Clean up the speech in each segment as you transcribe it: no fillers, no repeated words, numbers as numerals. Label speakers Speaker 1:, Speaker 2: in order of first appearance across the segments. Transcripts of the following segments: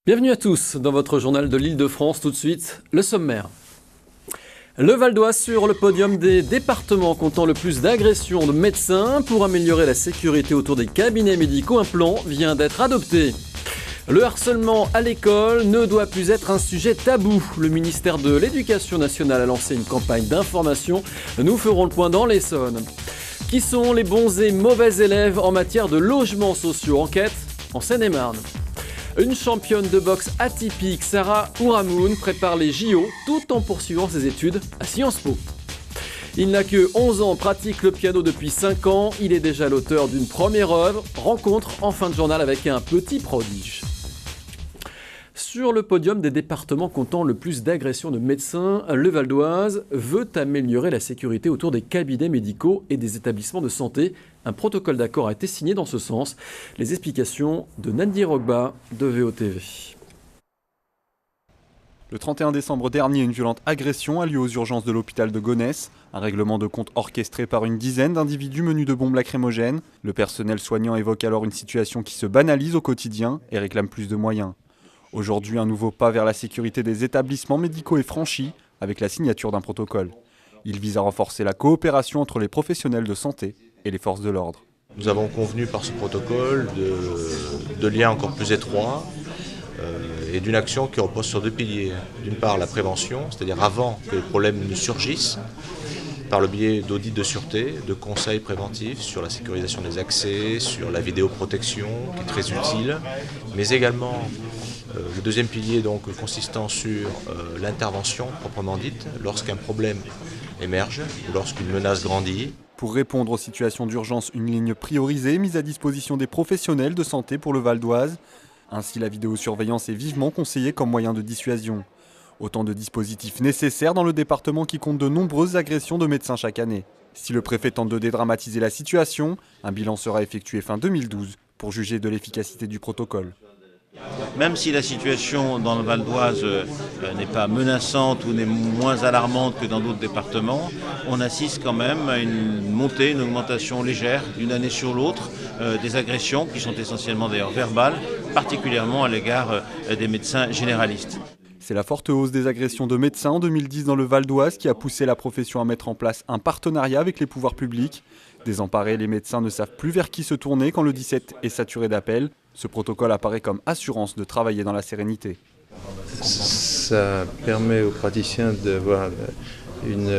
Speaker 1: Bienvenue à tous dans votre journal de l'Île-de-France. Tout de suite, le sommaire. Le Val-d'Oise sur le podium des départements comptant le plus d'agressions de médecins. Pour améliorer la sécurité autour des cabinets médicaux, un plan vient d'être adopté. Le harcèlement à l'école ne doit plus être un sujet tabou. Le ministère de l'Éducation nationale a lancé une campagne d'information. Nous ferons le point dans l'Essonne. Qui sont les bons et mauvais élèves en matière de logements sociaux? Enquête en Seine-et-Marne. Une championne de boxe atypique, Sarah Ouramoun, prépare les JO tout en poursuivant ses études à Sciences Po. Il n'a que 11 ans, pratique le piano depuis 5 ans. Il est déjà l'auteur d'une première œuvre. Rencontre en fin de journal avec un petit prodige. Sur le podium des départements comptant le plus d'agressions de médecins, le Val-d'Oise veut améliorer la sécurité autour des cabinets médicaux et des établissements de santé. Un protocole d'accord a été signé dans ce sens. Les explications de Nandi Rogba de VOTV.
Speaker 2: Le 31 décembre dernier, une violente agression a lieu aux urgences de l'hôpital de Gonesse. Un règlement de compte orchestré par une dizaine d'individus menus de bombes lacrymogènes. Le personnel soignant évoque alors une situation qui se banalise au quotidien et réclame plus de moyens. Aujourd'hui, un nouveau pas vers la sécurité des établissements médicaux est franchi avec la signature d'un protocole. Il vise à renforcer la coopération entre les professionnels de santé et les forces de l'ordre.
Speaker 3: Nous avons convenu par ce protocole de liens encore plus étroits et d'une action qui repose sur deux piliers. D'une part, la prévention, c'est-à-dire avant que les problèmes ne surgissent, par le biais d'audits de sûreté, de conseils préventifs sur la sécurisation des accès, sur la vidéoprotection qui est très utile, mais également le deuxième pilier donc consistant sur l'intervention proprement dite lorsqu'un problème émerge ou lorsqu'une menace grandit.
Speaker 2: Pour répondre aux situations d'urgence, une ligne priorisée mise à disposition des professionnels de santé pour le Val-d'Oise. Ainsi, la vidéosurveillance est vivement conseillée comme moyen de dissuasion. Autant de dispositifs nécessaires dans le département qui compte de nombreuses agressions de médecins chaque année. Si le préfet tente de dédramatiser la situation, un bilan sera effectué fin 2012 pour juger de l'efficacité du protocole.
Speaker 4: Même si la situation dans le Val-d'Oise n'est pas menaçante ou n'est moins alarmante que dans d'autres départements, on assiste quand même à une augmentation légère d'une année sur l'autre des agressions qui sont essentiellement d'ailleurs verbales, particulièrement à l'égard des médecins généralistes.
Speaker 2: C'est la forte hausse des agressions de médecins en 2010 dans le Val-d'Oise qui a poussé la profession à mettre en place un partenariat avec les pouvoirs publics. Désemparés, les médecins ne savent plus vers qui se tourner quand le 17 est saturé d'appels. Ce protocole apparaît comme assurance de travailler dans la sérénité.
Speaker 5: Ça permet aux praticiens d'avoir une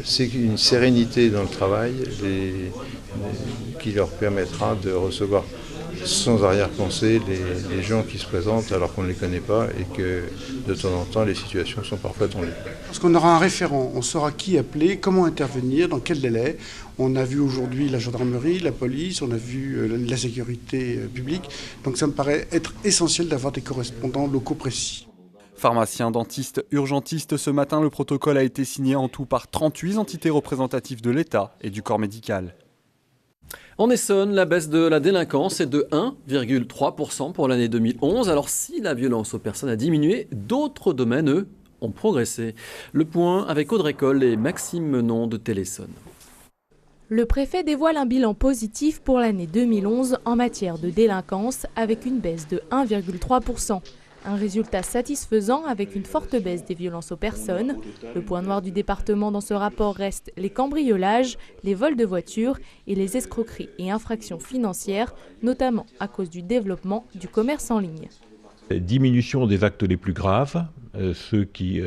Speaker 5: sérénité dans le travail qui leur permettra de recevoir sans arrière-pensée les gens qui se présentent alors qu'on ne les connaît pas et que de temps en temps les situations sont parfois tendues.
Speaker 6: Parce qu'on aura un référent, on saura qui appeler, comment intervenir, dans quel délai. On a vu aujourd'hui la gendarmerie, la police, on a vu la sécurité publique. Donc ça me paraît être essentiel d'avoir des correspondants locaux précis.
Speaker 2: Pharmaciens, dentistes, urgentistes, ce matin le protocole a été signé en tout par 38 entités représentatives de l'État et du corps médical.
Speaker 1: En Essonne, la baisse de la délinquance est de 1,3% pour l'année 2011. Alors si la violence aux personnes a diminué, d'autres domaines, eux, ont progressé. Le point avec Audrey Coll et Maxime Menon de Télé-Essonne.
Speaker 7: Le préfet dévoile un bilan positif pour l'année 2011 en matière de délinquance avec une baisse de 1,3%. Un résultat satisfaisant avec une forte baisse des violences aux personnes. Le point noir du département dans ce rapport reste les cambriolages, les vols de voitures et les escroqueries et infractions financières, notamment à cause du développement du commerce en ligne.
Speaker 8: Diminution des actes les plus graves, ceux qui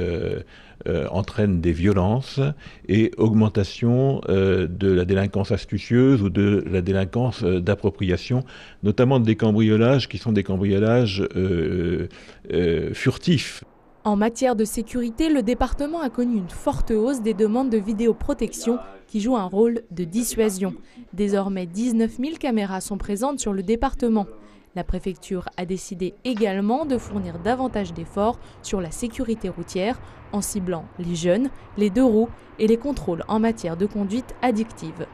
Speaker 8: entraînent des violences, et augmentation de la délinquance astucieuse ou de la délinquance d'appropriation, notamment des cambriolages qui sont des cambriolages furtifs.
Speaker 7: En matière de sécurité, le département a connu une forte hausse des demandes de vidéoprotection qui jouent un rôle de dissuasion. Désormais, 19 000 caméras sont présentes sur le département. La préfecture a décidé également de fournir davantage d'efforts sur la sécurité routière en ciblant les jeunes, les deux-roues et les contrôles en matière de conduite addictive.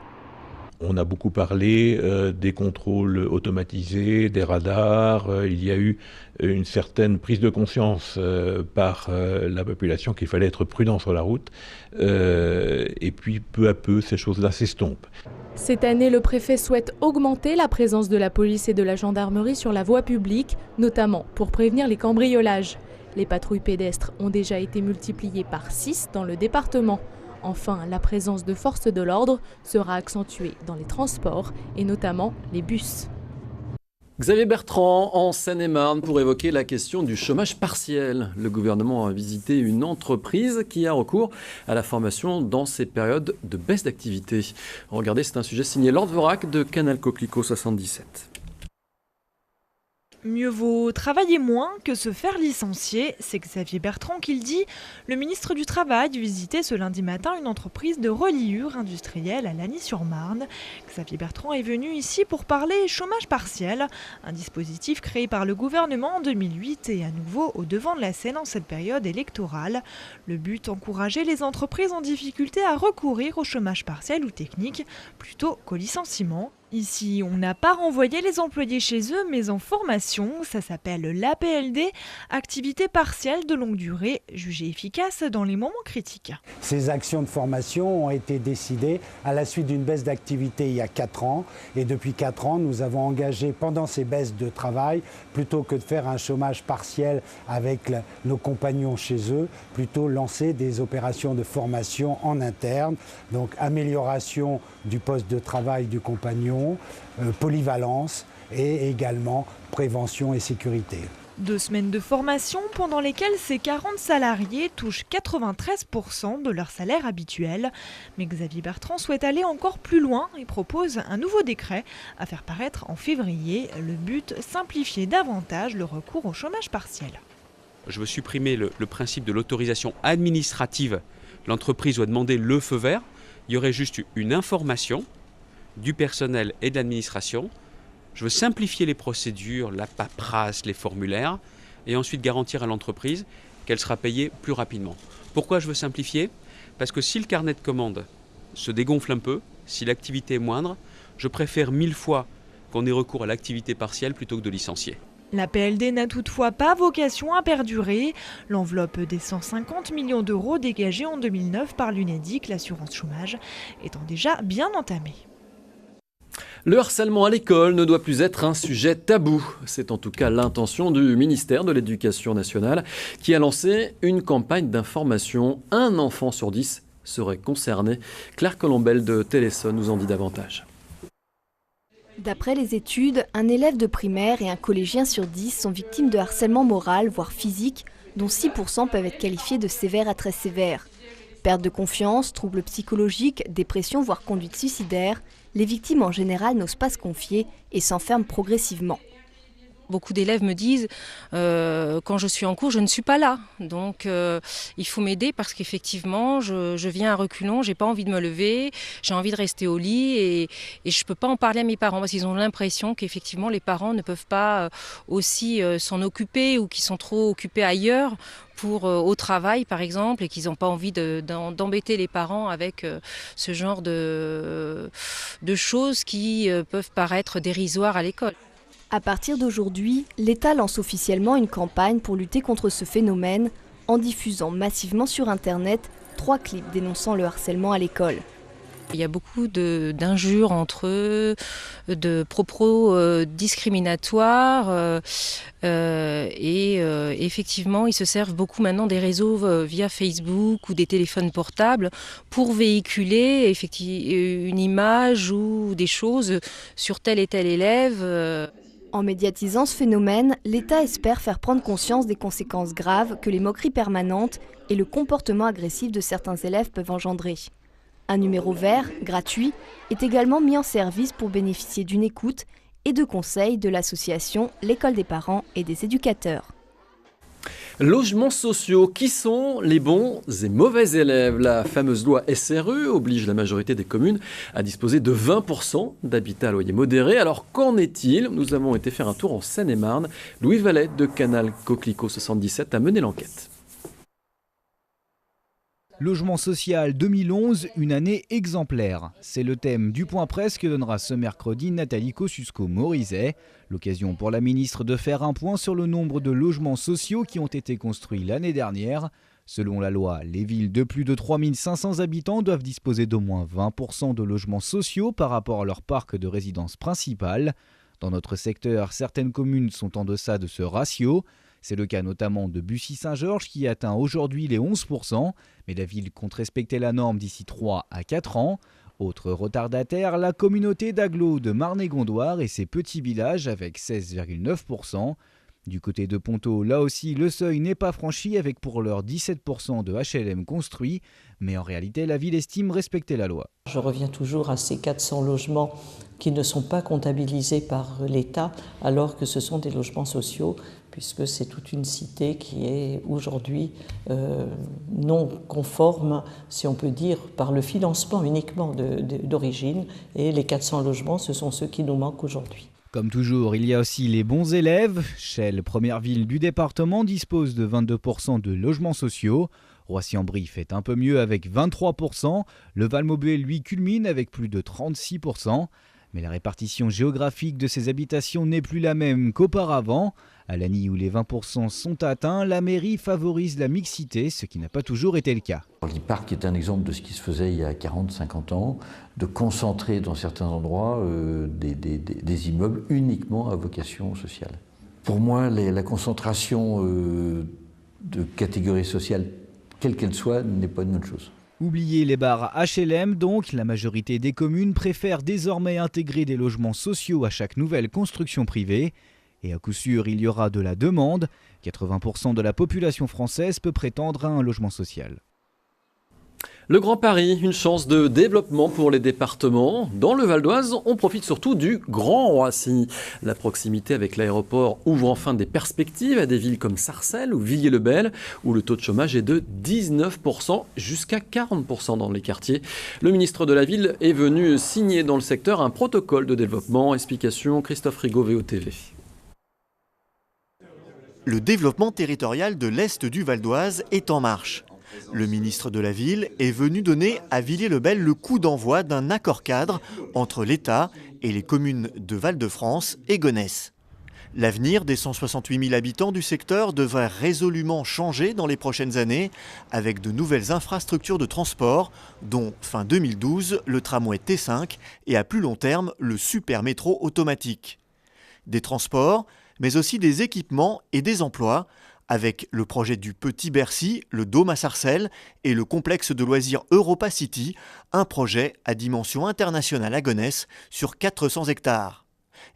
Speaker 8: On a beaucoup parlé des contrôles automatisés, des radars. Il y a eu une certaine prise de conscience par la population qu'il fallait être prudent sur la route. Et puis peu à peu, ces choses-là s'estompent.
Speaker 7: Cette année, le préfet souhaite augmenter la présence de la police et de la gendarmerie sur la voie publique, notamment pour prévenir les cambriolages. Les patrouilles pédestres ont déjà été multipliées par 6 dans le département. Enfin, la présence de forces de l'ordre sera accentuée dans les transports et notamment les bus.
Speaker 1: Xavier Bertrand, en Seine-et-Marne, pour évoquer la question du chômage partiel. Le gouvernement a visité une entreprise qui a recours à la formation dans ces périodes de baisse d'activité. Regardez, c'est un sujet signé Lord Vorak de Canal Coquelicot 77.
Speaker 9: Mieux vaut travailler moins que se faire licencier, c'est Xavier Bertrand qui le dit. Le ministre du Travail visitait ce lundi matin une entreprise de reliure industrielle à Lagny-sur-Marne. Xavier Bertrand est venu ici pour parler chômage partiel, un dispositif créé par le gouvernement en 2008 et à nouveau au devant de la scène en cette période électorale. Le but, encourager les entreprises en difficulté à recourir au chômage partiel ou technique plutôt qu'au licenciement. Ici, on n'a pas renvoyé les employés chez eux, mais en formation. Ça s'appelle l'APLD, activité partielle de longue durée, jugée efficace dans les moments critiques.
Speaker 10: Ces actions de formation ont été décidées à la suite d'une baisse d'activité il y a 4 ans. Et depuis 4 ans, nous avons engagé pendant ces baisses de travail, plutôt que de faire un chômage partiel avec nos compagnons chez eux, plutôt lancer des opérations de formation en interne. Donc amélioration du poste de travail du compagnon, polyvalence et également prévention et sécurité.
Speaker 9: 2 semaines de formation pendant lesquelles ces 40 salariés touchent 93% de leur salaire habituel. Mais Xavier Bertrand souhaite aller encore plus loin et propose un nouveau décret à faire paraître en février. Le but, simplifier davantage le recours au chômage partiel.
Speaker 11: Je veux supprimer le principe de l'autorisation administrative. L'entreprise doit demander le feu vert. Il y aurait juste une information du personnel et de l'administration. Je veux simplifier les procédures, la paperasse, les formulaires, et ensuite garantir à l'entreprise qu'elle sera payée plus rapidement. Pourquoi je veux simplifier ? Parce que si le carnet de commandes se dégonfle un peu, si l'activité est moindre, je préfère 1000 fois qu'on ait recours à l'activité partielle plutôt que de licencier.
Speaker 9: La PLD n'a toutefois pas vocation à perdurer. L'enveloppe des 150 millions d'euros dégagée en 2009 par l'UNEDIC, l'assurance chômage, étant déjà bien entamée.
Speaker 1: Le harcèlement à l'école ne doit plus être un sujet tabou. C'est en tout cas l'intention du ministère de l'Éducation nationale qui a lancé une campagne d'information. Un enfant sur 10 serait concerné. Claire Colombel de Téléson nous en dit davantage.
Speaker 12: D'après les études, un élève de primaire et un collégien sur 10 sont victimes de harcèlement moral, voire physique, dont 6% peuvent être qualifiés de sévères à très sévères. Perte de confiance, troubles psychologiques, dépression, voire conduite suicidaire, les victimes en général n'osent pas se confier et s'enferment progressivement.
Speaker 13: Beaucoup d'élèves me disent quand je suis en cours, je ne suis pas là. Donc il faut m'aider parce qu'effectivement, je viens à reculons, j'ai pas envie de me lever, j'ai envie de rester au lit et je peux pas en parler à mes parents parce qu'ils ont l'impression qu'effectivement les parents ne peuvent pas aussi s'en occuper ou qu'ils sont trop occupés ailleurs au travail par exemple et qu'ils n'ont pas envie d'embêter les parents avec ce genre de choses qui peuvent paraître dérisoires à l'école.
Speaker 12: À partir d'aujourd'hui, l'État lance officiellement une campagne pour lutter contre ce phénomène en diffusant massivement sur Internet 3 clips dénonçant le harcèlement à l'école.
Speaker 13: Il y a beaucoup d'injures entre eux, de propos discriminatoires et effectivement ils se servent beaucoup maintenant des réseaux via Facebook ou des téléphones portables pour véhiculer une image ou des choses sur tel et tel élève.
Speaker 12: En médiatisant ce phénomène, l'État espère faire prendre conscience des conséquences graves que les moqueries permanentes et le comportement agressif de certains élèves peuvent engendrer. Un numéro vert, gratuit, est également mis en service pour bénéficier d'une écoute et de conseils de l'association L'École des parents et des éducateurs.
Speaker 1: Logements sociaux, qui sont les bons et mauvais élèves? La fameuse loi SRU oblige la majorité des communes à disposer de 20% d'habitat à loyer modéré. Alors qu'en est-il? Nous avons été faire un tour en Seine-et-Marne. Louis Vallet de Canal Coquelicot 77 a mené l'enquête.
Speaker 14: Logement social 2011, une année exemplaire. C'est le thème du Point Presse que donnera ce mercredi Nathalie Kosciusko-Morizet. L'occasion pour la ministre de faire un point sur le nombre de logements sociaux qui ont été construits l'année dernière. Selon la loi, les villes de plus de 3500 habitants doivent disposer d'au moins 20% de logements sociaux par rapport à leur parc de résidence principale. Dans notre secteur, certaines communes sont en deçà de ce ratio. C'est le cas notamment de Bussy-Saint-Georges qui atteint aujourd'hui les 11%, mais la ville compte respecter la norme d'ici 3 à 4 ans. Autre retardataire, la communauté d'agglos de Marne-et-Gondoire et ses petits villages avec 16,9%. Du côté de Ponto, là aussi, le seuil n'est pas franchi avec pour l'heure 17% de HLM construits, mais en réalité, la ville estime respecter la loi.
Speaker 15: Je reviens toujours à ces 400 logements qui ne sont pas comptabilisés par l'État, alors que ce sont des logements sociaux, puisque c'est toute une cité qui est aujourd'hui non conforme, si on peut dire, par le financement uniquement d'origine, et les 400 logements, ce sont ceux qui nous manquent aujourd'hui.
Speaker 14: Comme toujours, il y a aussi les bons élèves. Chelles, première ville du département, dispose de 22% de logements sociaux. Roissy-en-Brie fait un peu mieux avec 23%. Le Val-Maubeuge, lui, culmine avec plus de 36%. Mais la répartition géographique de ces habitations n'est plus la même qu'auparavant. À Lagny, où les 20% sont atteints, la mairie favorise la mixité, ce qui n'a pas toujours été le cas.
Speaker 16: L'E-Parc est un exemple de ce qui se faisait il y a 40-50 ans, de concentrer dans certains endroits des immeubles uniquement à vocation sociale. Pour moi, la concentration de catégories sociales, quelle qu'elle soit, n'est pas une bonne chose.
Speaker 14: Oubliez les bars HLM donc, la majorité des communes préfèrent désormais intégrer des logements sociaux à chaque nouvelle construction privée. Et à coup sûr, il y aura de la demande. 80% de la population française peut prétendre à un logement social.
Speaker 1: Le Grand Paris, une chance de développement pour les départements. Dans le Val d'Oise, on profite surtout du Grand Roissy. La proximité avec l'aéroport ouvre enfin des perspectives à des villes comme Sarcelles ou Villiers-le-Bel, où le taux de chômage est de 19%, jusqu'à 40% dans les quartiers. Le ministre de la Ville est venu signer dans le secteur un protocole de développement. Explication Christophe Rigaud, VOTV.
Speaker 17: Le développement territorial de l'Est du Val d'Oise est en marche. Le ministre de la Ville est venu donner à Villiers-le-Bel le coup d'envoi d'un accord cadre entre l'État et les communes de Val-de-France et Gonesse. L'avenir des 168 000 habitants du secteur devrait résolument changer dans les prochaines années avec de nouvelles infrastructures de transport, dont fin 2012 le tramway T5 et à plus long terme le super métro automatique. Des transports, mais aussi des équipements et des emplois, avec le projet du Petit Bercy, le Dôme à Sarcelles et le complexe de loisirs Europa City, un projet à dimension internationale à Gonesse sur 400 hectares.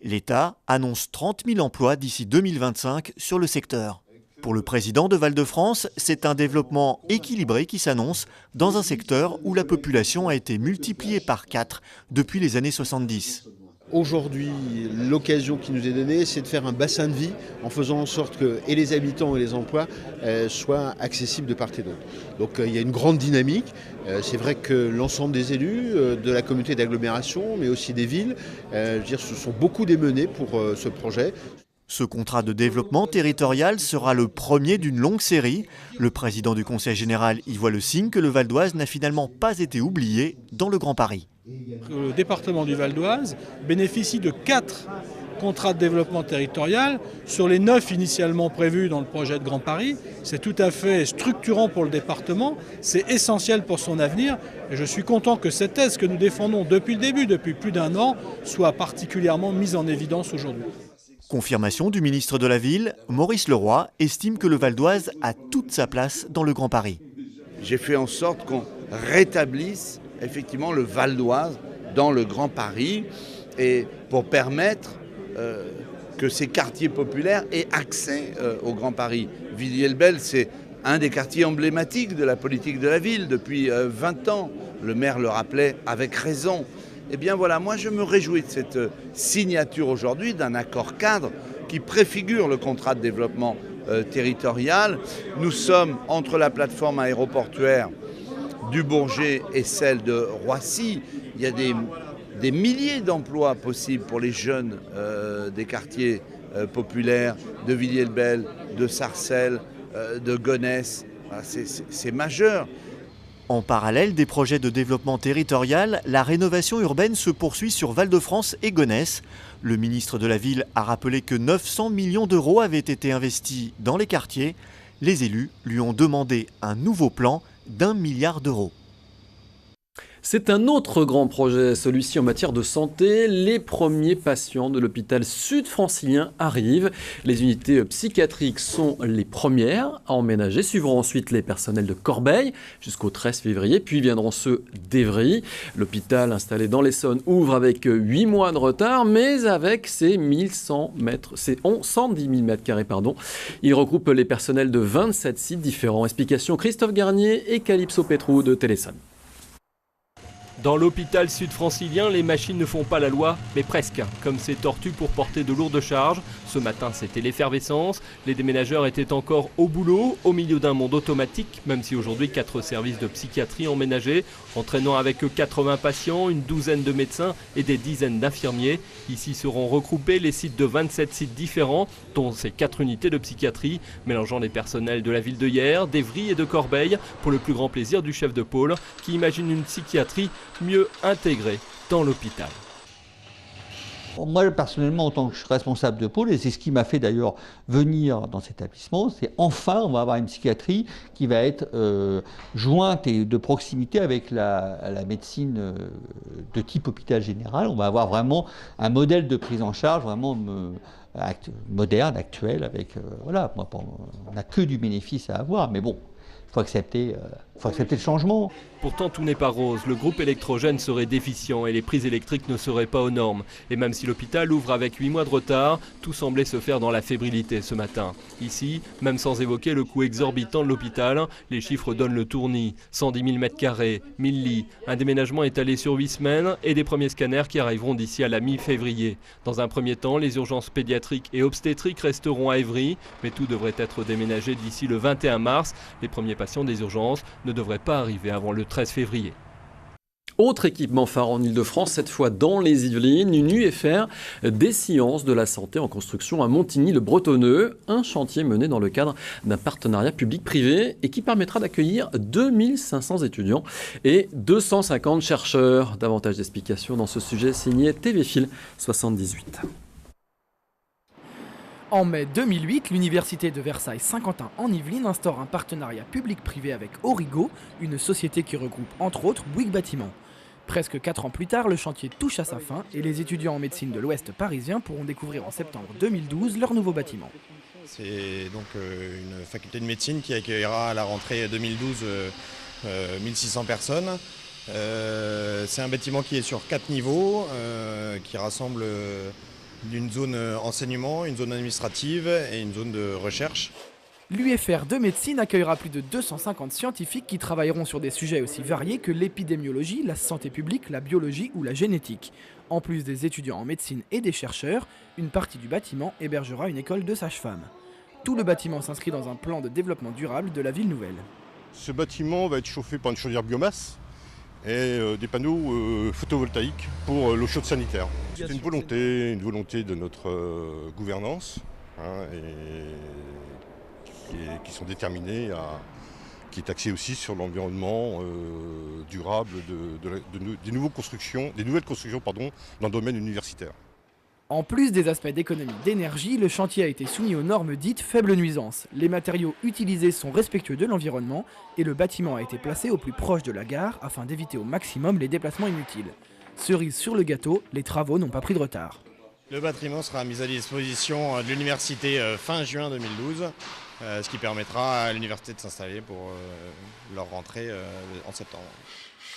Speaker 17: L'État annonce 30 000 emplois d'ici 2025 sur le secteur. Pour le président de Val-de-France, c'est un développement équilibré qui s'annonce dans un secteur où la population a été multipliée par 4 depuis les années 70.
Speaker 18: Aujourd'hui, l'occasion qui nous est donnée, c'est de faire un bassin de vie en faisant en sorte que et les habitants et les emplois soient accessibles de part et d'autre. Donc il y a une grande dynamique. C'est vrai que l'ensemble des élus, de la communauté d'agglomération, mais aussi des villes, se sont beaucoup démenés pour ce projet.
Speaker 17: Ce contrat de développement territorial sera le premier d'une longue série. Le président du Conseil général y voit le signe que le Val d'Oise n'a finalement pas été oublié dans le Grand Paris.
Speaker 19: Le département du Val d'Oise bénéficie de 4 contrats de développement territorial sur les 9 initialement prévus dans le projet de Grand Paris. C'est tout à fait structurant pour le département, c'est essentiel pour son avenir et je suis content que cette thèse que nous défendons depuis le début, depuis plus d'1 an, soit particulièrement mise en évidence aujourd'hui.
Speaker 17: Confirmation du ministre de la Ville, Maurice Leroy estime que le Val d'Oise a toute sa place dans le Grand Paris.
Speaker 20: J'ai fait en sorte qu'on rétablisse effectivement le Val d'Oise dans le Grand Paris et pour permettre que ces quartiers populaires aient accès au Grand Paris. Villiers-le-Bel, c'est un des quartiers emblématiques de la politique de la ville depuis 20 ans. Le maire le rappelait avec raison. Eh bien voilà, moi je me réjouis de cette signature aujourd'hui d'un accord cadre qui préfigure le contrat de développement territorial. Nous sommes entre la plateforme aéroportuaire du Bourget et celle de Roissy. Il y a des milliers d'emplois possibles pour les jeunes des quartiers populaires de Villiers-le-Bel, de Sarcelles, de Gonesse. Voilà, c'est majeur.
Speaker 17: En parallèle des projets de développement territorial, la rénovation urbaine se poursuit sur Val-de-France et Gonesse. Le ministre de la Ville a rappelé que 900 millions d'euros avaient été investis dans les quartiers. Les élus lui ont demandé un nouveau plan d'1 milliard d'euros.
Speaker 1: C'est un autre grand projet, celui-ci en matière de santé. Les premiers patients de l'hôpital sud-francilien arrivent. Les unités psychiatriques sont les premières à emménager. Suivront ensuite les personnels de Corbeil jusqu'au 13 février, puis viendront ceux d'Évry. L'hôpital installé dans l'Essonne ouvre avec 8 mois de retard, mais avec ses 110 000 m². Il regroupe les personnels de 27 sites différents. Explication Christophe Garnier et Calypso Petrou de Téléson.
Speaker 21: Dans l'hôpital sud-francilien, les machines ne font pas la loi, mais presque. Comme ces tortues pour porter de lourdes charges. Ce matin, c'était l'effervescence. Les déménageurs étaient encore au boulot, au milieu d'un monde automatique, même si aujourd'hui 4 services de psychiatrie emménagés, entraînant avec eux 80 patients, une douzaine de médecins et des dizaines d'infirmiers. Ici seront regroupés les sites de 27 sites différents, dont ces 4 unités de psychiatrie, mélangeant les personnels de la ville de Hyères, d'Évry et de Corbeil, pour le plus grand plaisir du chef de pôle, qui imagine une psychiatrie mieux intégrée dans l'hôpital.
Speaker 22: Moi, personnellement, en tant que responsable de pôle, et c'est ce qui m'a fait d'ailleurs venir dans cet établissement, c'est enfin, on va avoir une psychiatrie qui va être jointe et de proximité avec la médecine de type hôpital général. On va avoir vraiment un modèle de prise en charge vraiment moderne, actuel, avec, voilà, on n'a que du bénéfice à avoir, mais bon, il faut accepter le changement.
Speaker 21: Pourtant, tout n'est pas rose. Le groupe électrogène serait déficient et les prises électriques ne seraient pas aux normes. Et même si l'hôpital ouvre avec 8 mois de retard, tout semblait se faire dans la fébrilité ce matin. Ici, même sans évoquer le coût exorbitant de l'hôpital, les chiffres donnent le tournis. 110 000 m², 1000 lits, un déménagement étalé sur 8 semaines et des premiers scanners qui arriveront d'ici à la mi-février. Dans un premier temps, les urgences pédiatriques et obstétriques resteront à Évry, mais tout devrait être déménagé d'ici le 21 mars. Les premiers patients des urgences ne devraient pas arriver avant le 13 février.
Speaker 1: Autre équipement phare en Ile-de-France, cette fois dans les Yvelines, une UFR des sciences de la santé en construction à Montigny-le-Bretonneux, un chantier mené dans le cadre d'un partenariat public-privé et qui permettra d'accueillir 2500 étudiants et 250 chercheurs. Davantage d'explications dans ce sujet signé TVFil 78.
Speaker 23: En mai 2008, l'université de Versailles-Saint-Quentin en Yvelines instaure un partenariat public-privé avec Origo, une société qui regroupe entre autres Bouygues Bâtiment. Presque 4 ans plus tard, le chantier touche à sa fin et les étudiants en médecine de l'Ouest parisien pourront découvrir en septembre 2012 leur nouveau bâtiment.
Speaker 24: C'est donc une faculté de médecine qui accueillera à la rentrée 2012 1600 personnes. C'est un bâtiment qui est sur 4 niveaux, qui rassemble d'une zone enseignement, une zone administrative et une zone de recherche.
Speaker 23: L'UFR de médecine accueillera plus de 250 scientifiques qui travailleront sur des sujets aussi variés que l'épidémiologie, la santé publique, la biologie ou la génétique. En plus des étudiants en médecine et des chercheurs, une partie du bâtiment hébergera une école de sages-femmes. Tout le bâtiment s'inscrit dans un plan de développement durable de la ville nouvelle.
Speaker 25: Ce bâtiment va être chauffé par une chaudière biomasse et des panneaux photovoltaïques pour l'eau chaude sanitaire. C'est une volonté de notre gouvernance qui sont déterminés qui est axé aussi sur l'environnement durable des nouvelles constructions dans le domaine universitaire.
Speaker 23: En plus des aspects d'économie d'énergie, le chantier a été soumis aux normes dites faible nuisance. Les matériaux utilisés sont respectueux de l'environnement et le bâtiment a été placé au plus proche de la gare afin d'éviter au maximum les déplacements inutiles. Cerise sur le gâteau, les travaux n'ont pas pris de retard.
Speaker 24: Le bâtiment sera mis à disposition de l'université fin juin 2012, ce qui permettra à l'université de s'installer pour leur rentrée en septembre.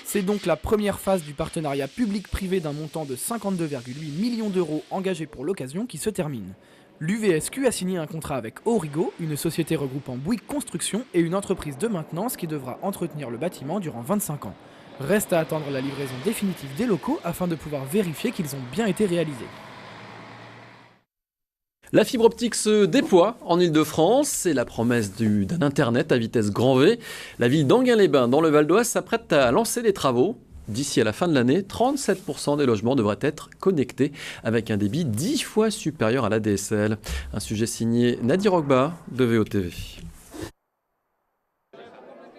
Speaker 23: C'est donc la première phase du partenariat public-privé d'un montant de 52,8 millions d'euros engagé pour l'occasion qui se termine. L'UVSQ a signé un contrat avec Origo, une société regroupant Bouygues Construction et une entreprise de maintenance qui devra entretenir le bâtiment durant 25 ans. Reste à attendre la livraison définitive des locaux afin de pouvoir vérifier qu'ils ont bien été réalisés.
Speaker 1: La fibre optique se déploie en Ile-de-France. C'est la promesse d'un Internet à vitesse grand V. La ville d'Enghien-les-Bains, dans le Val d'Oise, s'apprête à lancer les travaux. D'ici à la fin de l'année, 37% des logements devraient être connectés avec un débit 10 fois supérieur à la DSL. Un sujet signé Nadir Rogba de VOTV.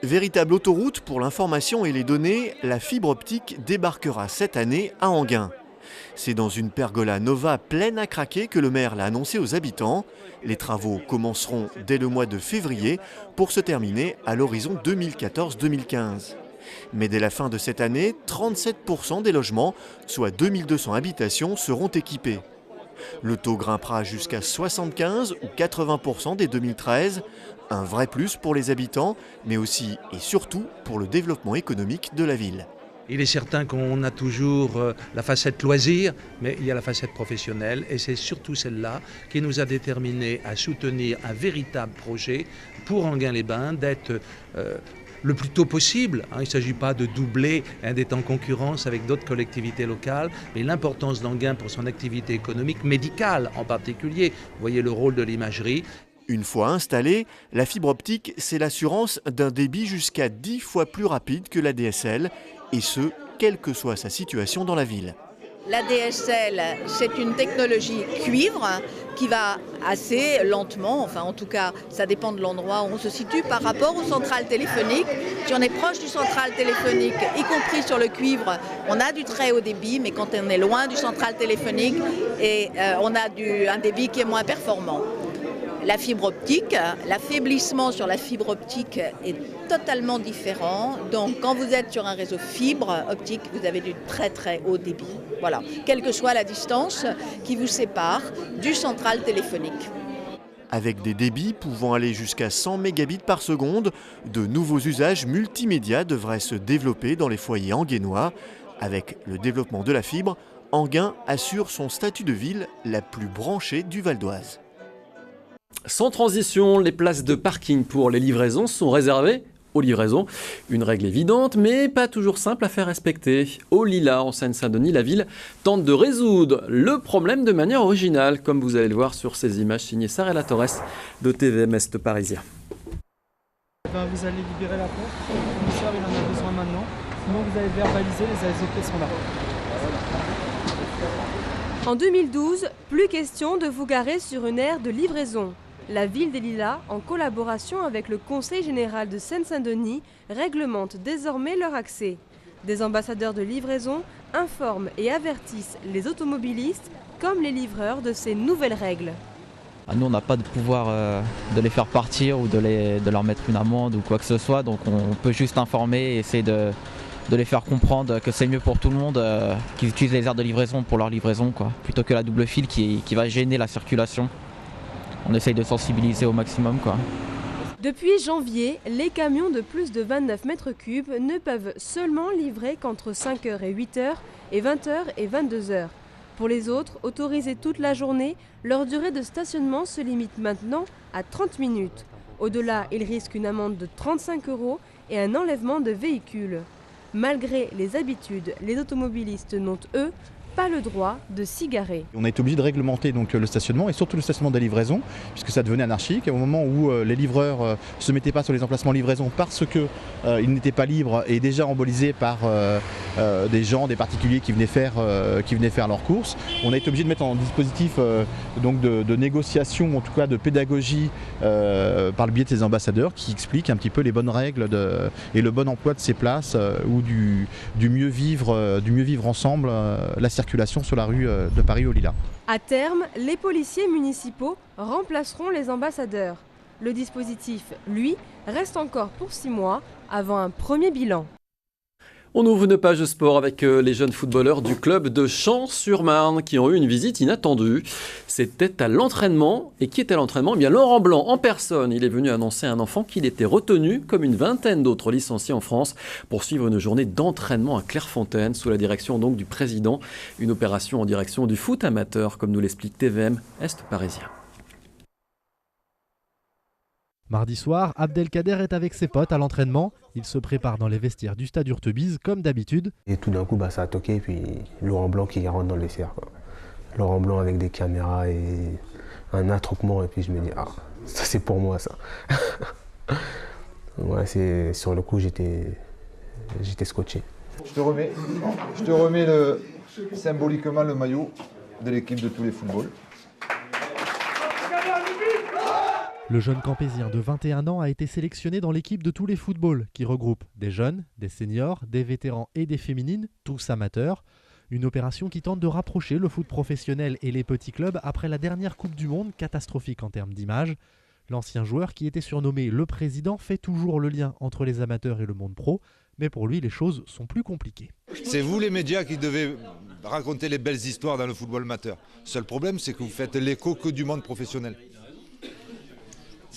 Speaker 17: Véritable autoroute pour l'information et les données, la fibre optique débarquera cette année à Enghien. C'est dans une pergola nova pleine à craquer que le maire l'a annoncé aux habitants. Les travaux commenceront dès le mois de février pour se terminer à l'horizon 2014-2015. Mais dès la fin de cette année, 37% des logements, soit 2200 habitations, seront équipés. Le taux grimpera jusqu'à 75 ou 80% dès 2013. Un vrai plus pour les habitants, mais aussi et surtout pour le développement économique de la ville.
Speaker 2: Il est certain qu'on a toujours la facette loisir, mais il y a la facette professionnelle et c'est surtout celle-là qui nous a déterminés à soutenir un véritable projet pour Enghien-les-Bains d'être le plus tôt possible. Il ne s'agit pas de doubler, d'être en concurrence avec d'autres collectivités locales, mais l'importance d'Enghien pour son activité économique, médicale en particulier. Vous voyez le rôle de l'imagerie.
Speaker 17: Une fois installée, la fibre optique, c'est l'assurance d'un débit jusqu'à 10 fois plus rapide que la DSL, et ce, quelle que soit sa situation dans la ville.
Speaker 3: La DSL, c'est une technologie cuivre qui va assez lentement, enfin en tout cas ça dépend de l'endroit où on se situe par rapport aux centrales téléphoniques. Si on est proche du central téléphonique, y compris sur le cuivre, on a du très haut débit, mais quand on est loin du central téléphonique, on a un débit qui est moins performant. La fibre optique, l'affaiblissement sur la fibre optique est totalement différent. Donc quand vous êtes sur un réseau fibre optique, vous avez du très très haut débit. Voilà, quelle que soit la distance qui vous sépare du central téléphonique.
Speaker 17: Avec des débits pouvant aller jusqu'à 100 mégabits par seconde, de nouveaux usages multimédia devraient se développer dans les foyers anghénois. Avec le développement de la fibre, Enghien assure son statut de ville la plus branchée du Val d'Oise.
Speaker 1: Sans transition, les places de parking pour les livraisons sont réservées aux livraisons. Une règle évidente, mais pas toujours simple à faire respecter. Au Lilas, en Seine-Saint-Denis, la ville tente de résoudre le problème de manière originale, comme vous allez le voir sur ces images signées Sarella Torres de TVM Est Parisien.
Speaker 4: Vous allez libérer la porte, le commissaire il en a besoin maintenant, sinon vous allez verbaliser, les ASOP sont là.
Speaker 5: En 2012, plus question de vous garer sur une aire de livraison. La ville des Lilas, en collaboration avec le Conseil général de Seine-Saint-Denis, réglemente désormais leur accès. Des ambassadeurs de livraison informent et avertissent les automobilistes comme les livreurs de ces nouvelles règles.
Speaker 6: Nous, on n'a pas de pouvoir de les faire partir ou de leur mettre une amende ou quoi que ce soit, donc on peut juste informer et essayer de les faire comprendre que c'est mieux pour tout le monde qu'ils utilisent les aires de livraison pour leur livraison, plutôt que la double file qui va gêner la circulation. On essaye de sensibiliser au maximum.
Speaker 5: Depuis janvier, les camions de plus de 29 mètres cubes ne peuvent seulement livrer qu'entre 5h et 8h et 20h et 22h. Pour les autres, autorisés toute la journée, leur durée de stationnement se limite maintenant à 30 minutes. Au-delà, ils risquent une amende de 35 € et un enlèvement de véhicule. Malgré les habitudes, les automobilistes n'ont, eux, pas le droit de s'y garer.
Speaker 26: On a été obligé de réglementer donc le stationnement et surtout le stationnement des livraisons puisque ça devenait anarchique. Au moment où les livreurs ne se mettaient pas sur les emplacements livraison parce qu'ils n'étaient pas libres et déjà embolisés par des gens, des particuliers qui venaient faire leurs courses, on a été obligé de mettre en dispositif donc de négociation, en tout cas de pédagogie par le biais de ces ambassadeurs qui expliquent un petit peu les bonnes règles et le bon emploi de ces places ou du mieux vivre ensemble la circulation sur la rue de Paris au Lilas.
Speaker 5: À terme, les policiers municipaux remplaceront les ambassadeurs. Le dispositif, lui, reste encore pour 6 mois avant un premier bilan.
Speaker 1: On ouvre une page de sport avec les jeunes footballeurs du club de Champs-sur-Marne qui ont eu une visite inattendue. C'était à l'entraînement. Et qui était à l'entraînement ? Eh bien, Laurent Blanc, en personne. Il est venu annoncer à un enfant qu'il était retenu, comme une vingtaine d'autres licenciés en France, pour suivre une journée d'entraînement à Clairefontaine, sous la direction donc du président. Une opération en direction du foot amateur, comme nous l'explique TVM Est Parisien.
Speaker 27: Mardi soir, Abdelkader est avec ses potes à l'entraînement. Il se prépare dans les vestiaires du stade Urtebise comme d'habitude.
Speaker 28: Et tout d'un coup, ça a toqué et puis Laurent Blanc qui rentre dans le vestiaire. Laurent Blanc avec des caméras et un attroupement et puis je me dis ça c'est pour moi ça. Ouais, sur le coup j'étais scotché.
Speaker 29: Je te remets symboliquement le maillot de l'équipe de tous les footballs.
Speaker 27: Le jeune campésien de 21 ans a été sélectionné dans l'équipe de tous les footballs qui regroupe des jeunes, des seniors, des vétérans et des féminines, tous amateurs. Une opération qui tente de rapprocher le foot professionnel et les petits clubs après la dernière Coupe du Monde, catastrophique en termes d'image. L'ancien joueur, qui était surnommé le président, fait toujours le lien entre les amateurs et le monde pro, mais pour lui, les choses sont plus compliquées.
Speaker 7: C'est vous les médias qui devez raconter les belles histoires dans le football amateur. Seul problème, c'est que vous faites l'écho que du monde professionnel.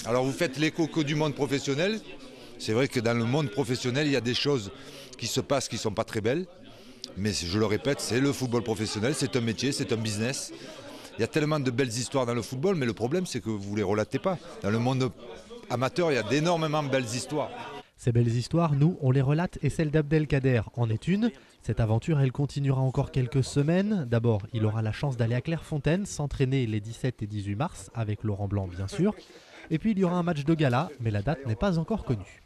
Speaker 7: Alors vous faites l'écho que du monde professionnel. C'est vrai que dans le monde professionnel, il y a des choses qui se passent qui ne sont pas très belles. Mais je le répète, c'est le football professionnel, c'est un métier, c'est un business. Il y a tellement de belles histoires dans le football, mais le problème, c'est que vous ne les relatez pas. Dans le monde amateur, il y a d'énormément belles histoires.
Speaker 27: Ces belles histoires, nous, on les relate et celle d'Abdelkader en est une. Cette aventure, elle continuera encore quelques semaines. D'abord, il aura la chance d'aller à Clairefontaine, s'entraîner les 17 et 18 mars, avec Laurent Blanc bien sûr. Et puis il y aura un match de gala, mais la date n'est pas encore connue.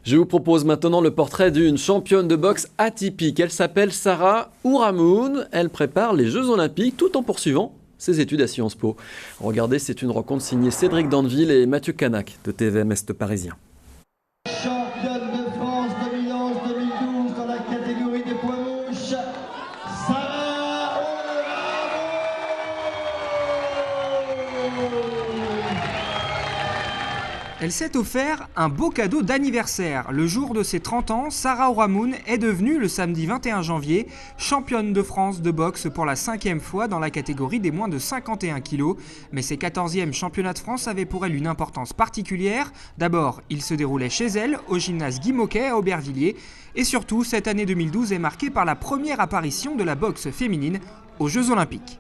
Speaker 1: Je vous propose maintenant le portrait d'une championne de boxe atypique. Elle s'appelle Sarah Ouramoun. Elle prépare les Jeux Olympiques tout en poursuivant ses études à Sciences Po. Regardez, c'est une rencontre signée Cédric Dandeville et Mathieu Canac de TVM Est Parisien.
Speaker 8: Championne de France 2011-2012 dans la catégorie des poids mouches, Sarah Ouramoun.
Speaker 9: Elle s'est offert un beau cadeau d'anniversaire. Le jour de ses 30 ans, Sarah Ouramoun est devenue, le samedi 21 janvier, championne de France de boxe pour la 5e fois dans la catégorie des moins de 51 kg. Mais ses 14e championnats de France avaient pour elle une importance particulière. D'abord, il se déroulait chez elle, au gymnase Guy Moquet à Aubervilliers. Et surtout, cette année 2012 est marquée par la première apparition de la boxe féminine aux Jeux Olympiques.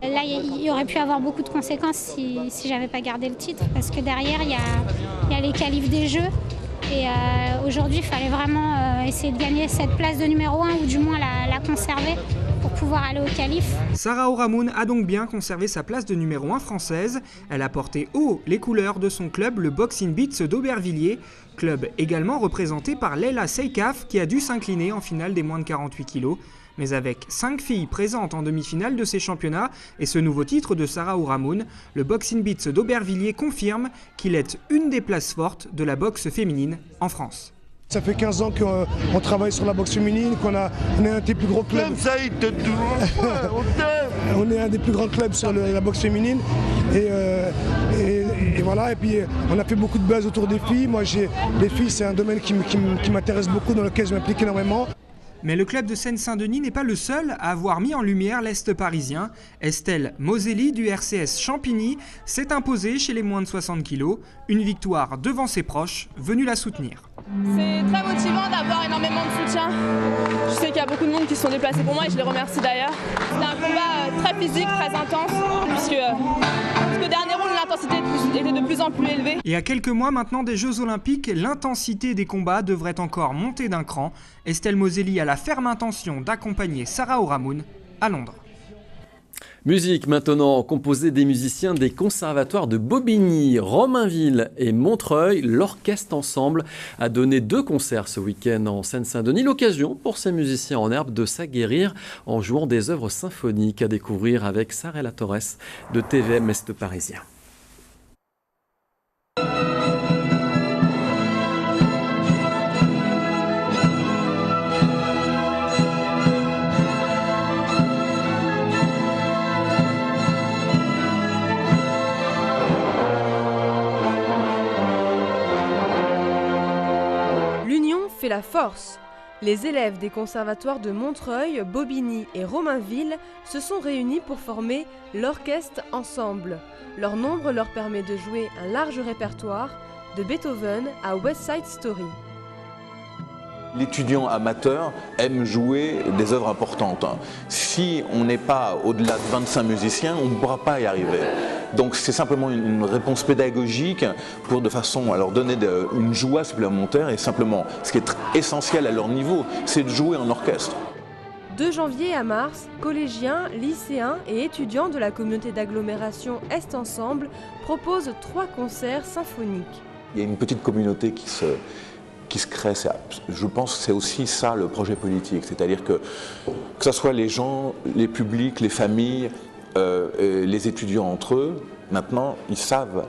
Speaker 10: Là, il y aurait pu avoir beaucoup de conséquences si j'avais pas gardé le titre, parce que derrière, il y a les qualifs des Jeux. Et aujourd'hui, il fallait vraiment essayer de gagner cette place de numéro 1, ou du moins la conserver pour pouvoir aller au qualif.
Speaker 9: Sarah Ouramoun a donc bien conservé sa place de numéro 1 française. Elle a porté haut les couleurs de son club, le Boxing Beats d'Aubervilliers. Club également représenté par Leila Seykaf, qui a dû s'incliner en finale des moins de 48 kg. Mais avec 5 filles présentes en demi-finale de ces championnats et ce nouveau titre de Sarah Ouramoun, le Boxing Beats d'Aubervilliers confirme qu'il est une des places fortes de la boxe féminine en France.
Speaker 11: Ça fait 15 ans qu'on travaille sur la boxe féminine, on est un des plus gros clubs. On est un des plus grands clubs sur la boxe féminine. Et voilà, et puis on a fait beaucoup de buzz autour des filles. Moi, les filles, c'est un domaine qui m'intéresse beaucoup, dans lequel je m'implique énormément.
Speaker 9: Mais le club de Seine-Saint-Denis n'est pas le seul à avoir mis en lumière l'Est parisien. Estelle Moselli du RCS Champigny s'est imposée chez les moins de 60 kg. Une victoire devant ses proches, venus la soutenir.
Speaker 12: C'est très motivant d'avoir énormément de soutien. Je sais qu'il y a beaucoup de monde qui se sont déplacés pour moi et je les remercie d'ailleurs. C'était un combat très physique, très intense, puisque jusqu'au dernier round, l'intensité était de plus en plus élevée.
Speaker 9: Et à quelques mois maintenant des Jeux Olympiques, l'intensité des combats devrait encore monter d'un cran. Estelle Moselli a la ferme intention d'accompagner Sarah Ouramoun à Londres.
Speaker 1: Musique maintenant, composée des musiciens des conservatoires de Bobigny, Romainville et Montreuil. L'orchestre Ensemble a donné 2 concerts ce week-end en Seine-Saint-Denis. L'occasion pour ces musiciens en herbe de s'aguerrir en jouant des œuvres symphoniques à découvrir avec Sarella Torres de TVM Est Parisien.
Speaker 5: Fait la force. Les élèves des conservatoires de Montreuil, Bobigny et Romainville se sont réunis pour former l'Orchestre Ensemble. Leur nombre leur permet de jouer un large répertoire, de Beethoven à West Side Story.
Speaker 13: L'étudiant amateur aime jouer des œuvres importantes. Si on n'est pas au-delà de 25 musiciens, on ne pourra pas y arriver. Donc c'est simplement une réponse pédagogique pour de façon à leur donner une joie supplémentaire et simplement, ce qui est essentiel à leur niveau, c'est de jouer en orchestre.
Speaker 5: De janvier à mars, collégiens, lycéens et étudiants de la communauté d'agglomération Est Ensemble proposent 3 concerts symphoniques.
Speaker 13: Il y a une petite communauté qui se crée. Je pense que c'est aussi ça le projet politique, c'est-à-dire que ce soit les gens, les publics, les familles, les étudiants entre eux, maintenant ils savent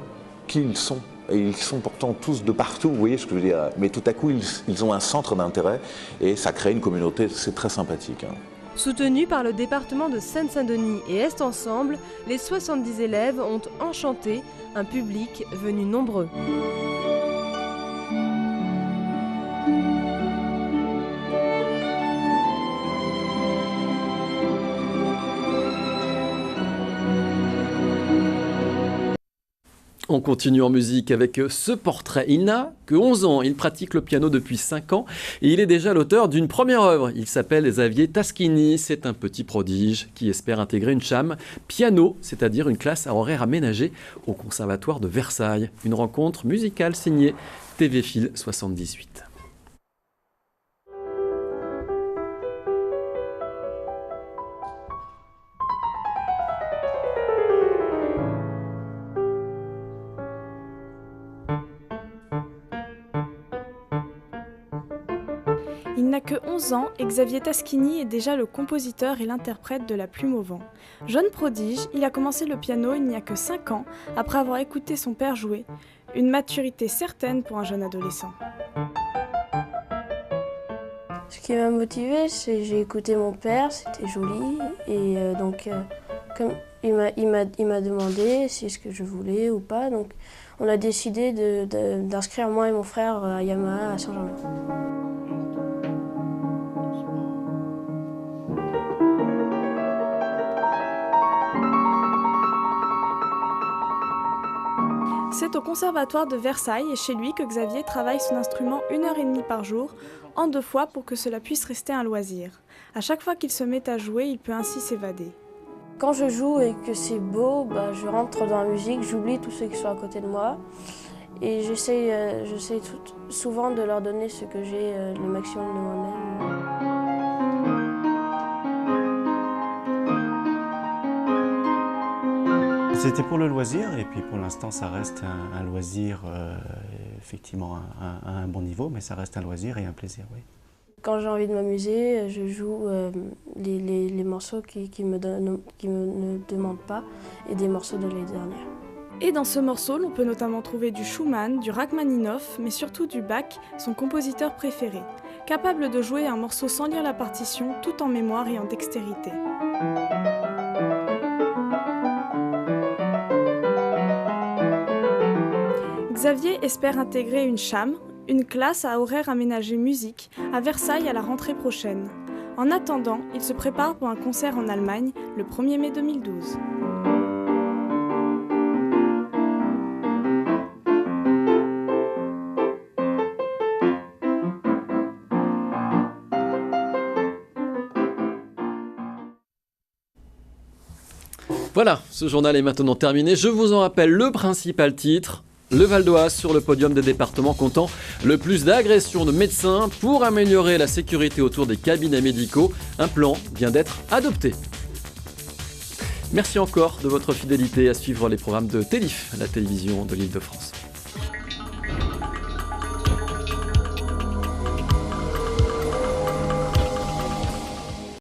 Speaker 13: qui ils sont. Et ils sont pourtant tous de partout, vous voyez ce que je veux dire. Mais tout à coup, ils ont un centre d'intérêt et ça crée une communauté, c'est très sympathique.
Speaker 5: Soutenus par le département de Seine-Saint-Denis et Est Ensemble, les 70 élèves ont enchanté un public venu nombreux.
Speaker 1: On continue en musique avec ce portrait. Il n'a que 11 ans, il pratique le piano depuis 5 ans et il est déjà l'auteur d'une première œuvre. Il s'appelle Xavier Taschini, c'est un petit prodige qui espère intégrer une CHAM piano, c'est-à-dire une classe à horaire aménagée au Conservatoire de Versailles. Une rencontre musicale signée TV Phil 78.
Speaker 14: Il n'a que 11 ans et Xavier Taschini est déjà le compositeur et l'interprète de La Plume au vent. Jeune prodige, il a commencé le piano il n'y a que 5 ans après avoir écouté son père jouer. Une maturité certaine pour un jeune adolescent.
Speaker 15: Ce qui m'a motivée, c'est que j'ai écouté mon père, c'était joli. Et comme il m'a demandé si ce que je voulais ou pas, donc on a décidé d'inscrire moi et mon frère à Yamaha à Saint-Germain.
Speaker 14: C'est au Conservatoire de Versailles et chez lui que Xavier travaille son instrument 1h30 par jour, en 2 fois pour que cela puisse rester un loisir. À chaque fois qu'il se met à jouer, il peut ainsi s'évader.
Speaker 15: Quand je joue et que c'est beau, je rentre dans la musique, j'oublie tous ceux qui sont à côté de moi et j'essaie souvent de leur donner ce que j'ai, le maximum de moi-même.
Speaker 16: C'était pour le loisir et puis pour l'instant ça reste un loisir effectivement à un bon niveau, mais ça reste un loisir et un plaisir, oui.
Speaker 15: Quand j'ai envie de m'amuser, je joue les morceaux qui me ne demandent pas et des morceaux de l'année dernière.
Speaker 14: Et dans ce morceau, l'on peut notamment trouver du Schumann, du Rachmaninoff, mais surtout du Bach, son compositeur préféré, capable de jouer un morceau sans lire la partition, tout en mémoire et en dextérité. Xavier espère intégrer une CHAM, une classe à horaire aménagé musique, à Versailles à la rentrée prochaine. En attendant, il se prépare pour un concert en Allemagne le 1er mai 2012.
Speaker 1: Voilà, ce journal est maintenant terminé. Je vous en rappelle le principal titre. Le Val d'Oise sur le podium des départements comptant le plus d'agressions de médecins pour améliorer la sécurité autour des cabinets médicaux. Un plan vient d'être adopté. Merci encore de votre fidélité à suivre les programmes de Télif, la télévision de l'Île-de-France.